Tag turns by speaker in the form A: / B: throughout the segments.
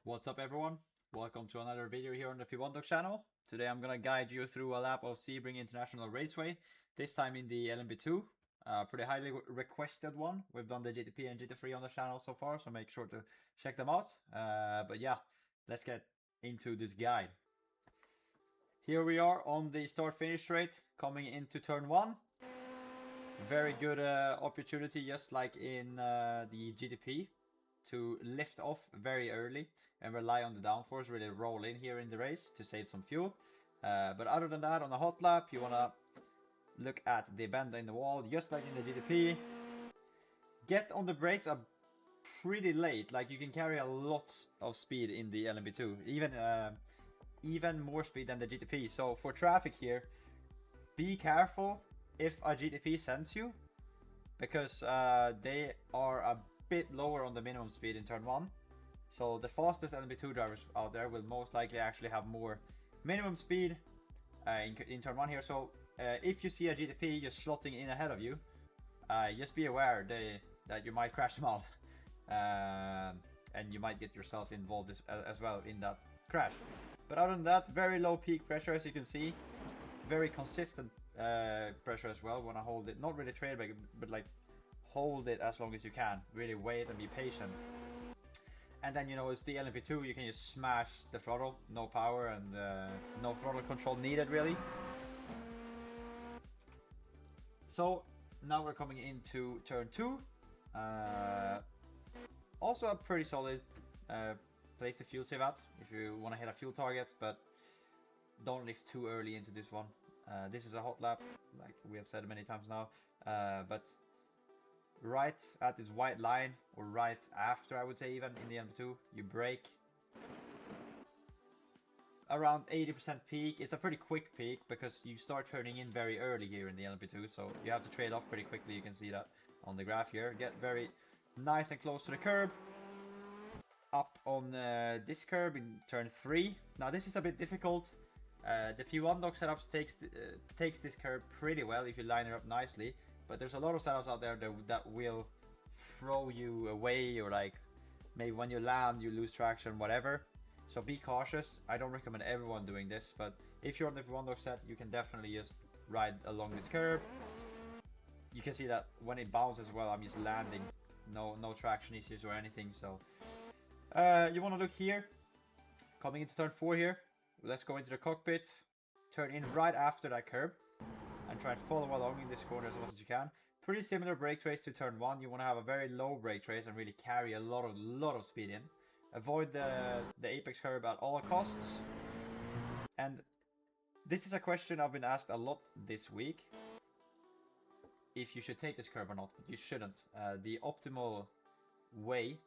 A: What's up everyone? Welcome to another video here on the P1 Dog channel. Today I'm gonna guide you through a lap of Sebring International Raceway, this time in the LMP2. Pretty highly requested one. We've done the GTP and GT3 on the channel so far, so make sure to check them out. But yeah, let's get into this guide. Here we are on the start-finish straight, coming into turn 1. Very good opportunity, just like in the GTP, to lift off very early and rely on the downforce, really roll in here in the race to save some fuel. But other than that, on a hot lap, you want to look at the bend in the wall, just like in the GTP. Get on the brakes are pretty late, like you can carry a lot of speed in the LMP2, even more speed than the GTP. So for traffic here, be careful if a GTP sends you, because they are a bit lower on the minimum speed in turn 1. So the fastest LMP2 drivers out there will most likely actually have more minimum speed in turn 1 here. So if you see a GTP just slotting in ahead of you, just be aware that you might crash them out. And you might get yourself involved as well in that crash. But other than that, very low peak pressure, as you can see. Very consistent pressure as well. Want to hold it, not really trail brake, but like hold it as long as you can. Really wait and be patient. And then, you know, it's the LMP2, you can just smash the throttle, no power and no throttle control needed really. So now we're coming into turn 2. Also a pretty solid place to fuel save at if you want to hit a fuel target, but don't lift too early into this one. This is a hot lap, like we have said many times now, but right at this white line, or right after, I would say, even in the LMP2, you brake around 80% peak. It's a pretty quick peak because you start turning in very early here in the LMP2, so you have to trade off pretty quickly. You can see that on the graph here. Get very nice and close to the curb. Up on this curb in turn 3. Now this is a bit difficult. The P1 Dog setups takes this curb pretty well if you line it up nicely, but there's a lot of setups out there that will throw you away, or like maybe when you land you lose traction, whatever. So be cautious. I don't recommend everyone doing this, but if you're on the P1 Dog set, you can definitely just ride along this curb. You can see that when it bounces well, I'm just landing, no traction issues or anything. So you want to look here, coming into turn 4 here. Let's go into the cockpit, turn in right after that curb, and try and follow along in this corner as much as you can. Pretty similar brake trace to turn 1. You want to have a very low brake trace and really carry a lot of speed in. Avoid the apex curb at all costs. And this is a question I've been asked a lot this week, if you should take this curb or not, but you shouldn't. The optimal way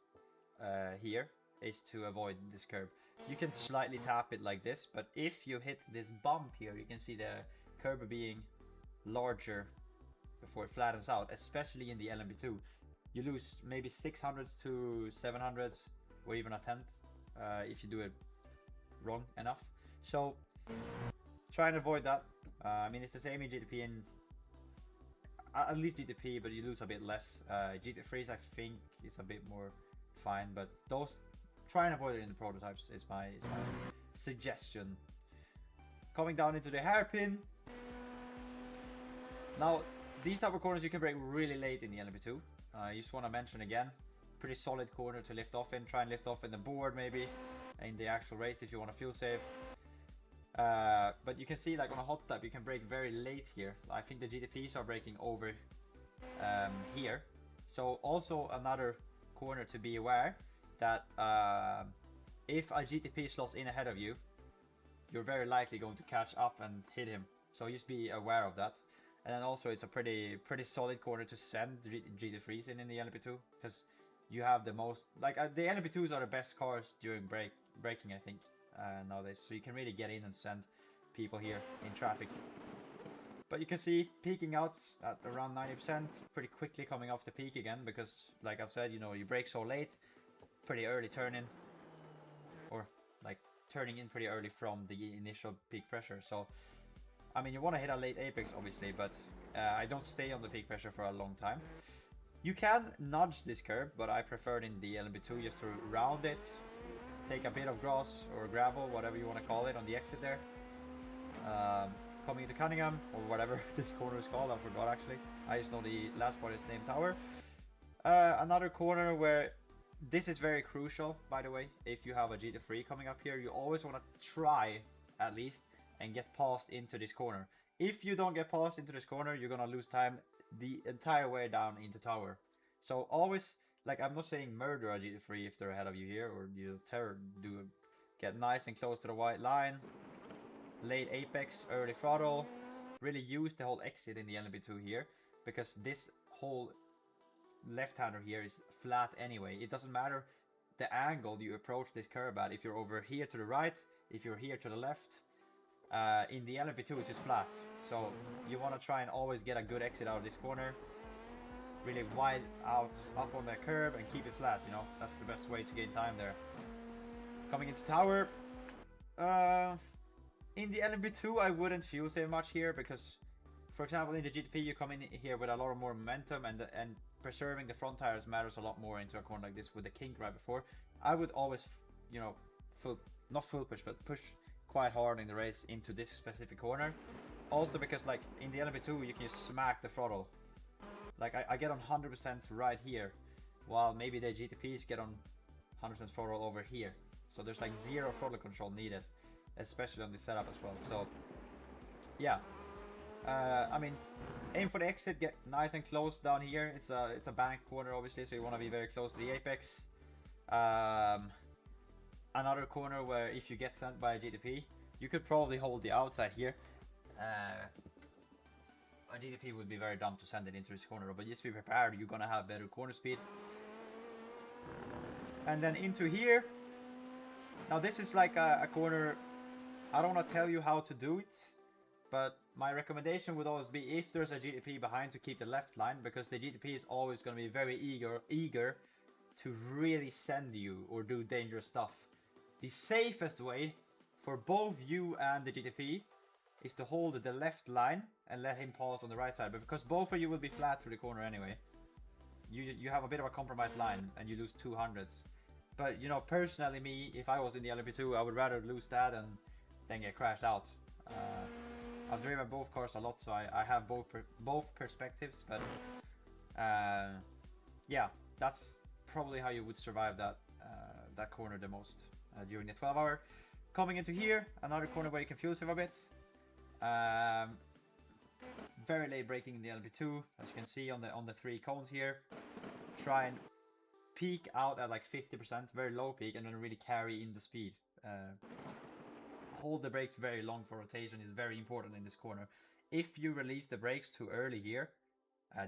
A: here is to avoid this curb. You can slightly tap it like this, but if you hit this bump here, you can see the curb being larger before it flattens out, especially in the LMP2. You lose maybe 600s to 700s, or even a tenth if you do it wrong enough. So try and avoid that. I mean, it's the same in GTP, and at least GTP, but you lose a bit less. GT3s, I think, is a bit more fine, but those, try and avoid it in the prototypes is my suggestion. Coming down into the hairpin. Now, these type of corners you can brake really late in the LMP2. You just want to mention again, pretty solid corner to lift off in. Try and lift off in the board maybe, in the actual race if you want to fuel save. But you can see, like on a hot lap, you can brake very late here. I think the GTPs are braking over here. So also another corner to be aware that if a GTP slots in ahead of you, you're very likely going to catch up and hit him. So just be aware of that. And then also it's a pretty solid corner to send GT3s in the LMP2, because you have the most, like the LMP2s are the best cars during braking, I think, nowadays. So you can really get in and send people here in traffic. But you can see peaking out at around 90%, pretty quickly coming off the peak again, because like I've said, you know, you brake so late, pretty early turn in, or like turning in pretty early from the initial peak pressure. So I mean, you want to hit a late apex obviously, but I don't stay on the peak pressure for a long time. You can nudge this curve, but I prefer it in the LMP2 just to round it, take a bit of grass or gravel, whatever you want to call it, on the exit there. Coming into Cunningham, or whatever this corner is called, I forgot actually. I just know the last part is named Tower. Another corner where this is very crucial, by the way. If you have a GT3 coming up here, you always want to try, at least, and get past into this corner. If you don't get past into this corner, you're gonna lose time the entire way down into Tower. So always, like, I'm not saying murder a GT3 if they're ahead of you here, or you get nice and close to the white line. Late apex, early throttle. Really use the whole exit in the LMP2 here, because this whole left-hander here is flat anyway. It doesn't matter the angle you approach this curve at. If you're over here to the right, if you're here to the left, in the LMP2 it's just flat. So you want to try and always get a good exit out of this corner. Really wide out up on that curve and keep it flat, you know. That's the best way to gain time there. Coming into Tower. In the LMP2 I wouldn't fuel save much here, because for example in the GTP you come in here with a lot of more momentum, and preserving the front tires matters a lot more into a corner like this with the kink right before. I would always, you know, not full push, but push quite hard in the race into this specific corner. Also because, like, in the LMP2 you can just smack the throttle. Like I get on 100% right here, while maybe the GTPs get on 100% throttle over here. So there's like zero throttle control needed, especially on this setup as well. So yeah, I mean, aim for the exit, get nice and close down here. It's a bank corner obviously, so you want to be very close to the apex. Another corner where if you get sent by a GTP, you could probably hold the outside here. A GTP would be very dumb to send it into this corner, but just be prepared, you're gonna have better corner speed. And then into here. Now this is like a corner, I don't want to tell you how to do it, but my recommendation would always be, if there's a GTP behind, to keep the left line, because the GTP is always going to be very eager to really send you or do dangerous stuff. The safest way for both you and the GTP is to hold the left line and let him pass on the right side, but because both of you will be flat through the corner anyway, you have a bit of a compromised line and you lose 200s. But you know, personally me, if I was in the LMP2, I would rather lose that and then get crashed out. I've driven both cars a lot, so I have both perspectives, but yeah, that's probably how you would survive that corner the most during the 12 hour. Coming into here, another corner where you can fuel save a bit. Very late braking in the LMP2, as you can see on the 3 cones here. Try and peak out at like 50%, very low peak, and then really carry in the speed. Hold the brakes very long for rotation is very important in this corner. If you release the brakes too early here, I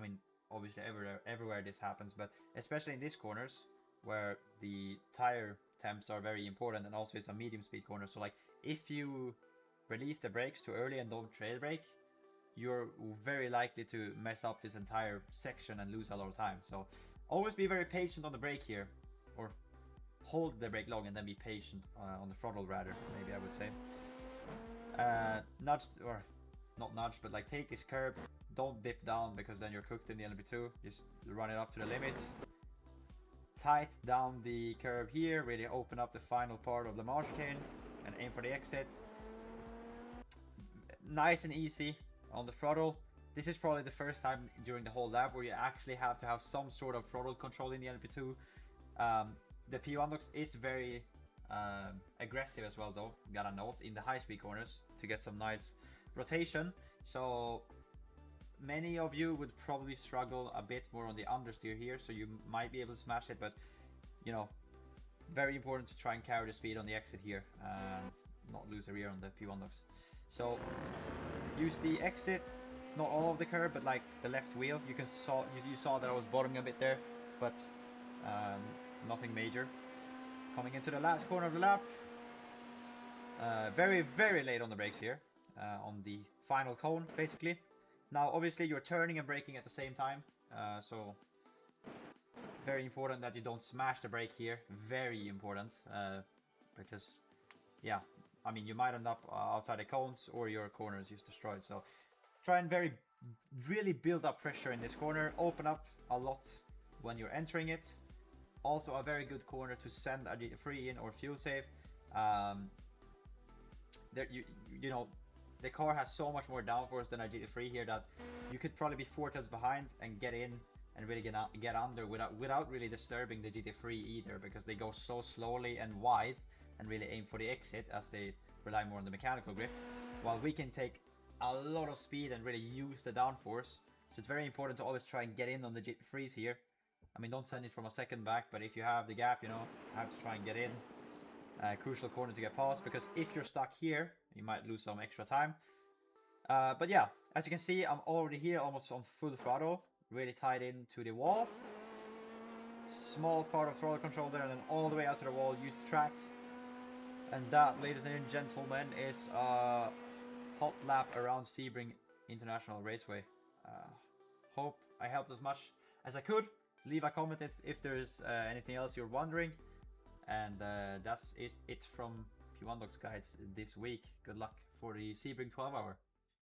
A: mean, obviously everywhere this happens, but especially in these corners where the tire temps are very important, and also it's a medium speed corner. So like, if you release the brakes too early and don't trail brake, you're very likely to mess up this entire section and lose a lot of time. So always be very patient on the brake here, or hold the brake long and then be patient on the throttle, rather, maybe I would say. Nudge, or not nudge, but like take this curb, don't dip down, because then you're cooked in the LMP2. Just run it up to the limit. Tight down the curb here, really open up the final part of the marsh chicane and aim for the exit. Nice and easy on the throttle. This is probably the first time during the whole lap where you actually have to have some sort of throttle control in the LMP2. The P1 Dox is very aggressive as well, though, gotta note, in the high speed corners to get some nice rotation. So many of you would probably struggle a bit more on the understeer here, so you might be able to smash it, but you know, very important to try and carry the speed on the exit here and not lose a rear on the P1 Dox. So use the exit, not all of the curb, but like the left wheel. You saw that I was bottoming a bit there, but nothing major. Coming into the last corner of the lap, very late on the brakes here, on the final cone basically. Now obviously you're turning and braking at the same time, so very important that you don't smash the brake here. Very important, because yeah, I mean, you might end up outside the cones or your corner is just destroyed. So try and really build up pressure in this corner. Open up a lot when you're entering it. Also a very good corner to send a GT3 in or fuel save. There, you know, the car has so much more downforce than a GT3 here that you could probably be 4 times behind and get in and really get under without really disturbing the GT3 either, because they go so slowly and wide and really aim for the exit as they rely more on the mechanical grip, while we can take a lot of speed and really use the downforce. So it's very important to always try and get in on the GT3s here. I mean, don't send it from a second back, but if you have the gap, you know, have to try and get in. Crucial corner to get past, because if you're stuck here, you might lose some extra time. But yeah, as you can see, I'm already here, almost on full throttle, really tied into the wall. Small part of throttle control there, and then all the way out to the wall, use the track. And that, ladies and gentlemen, is a hot lap around Sebring International Raceway. Hope I helped as much as I could. Leave a comment if there's anything else you're wondering. And that's it from P1 Dogs Guides this week. Good luck for the Sebring 12 hour.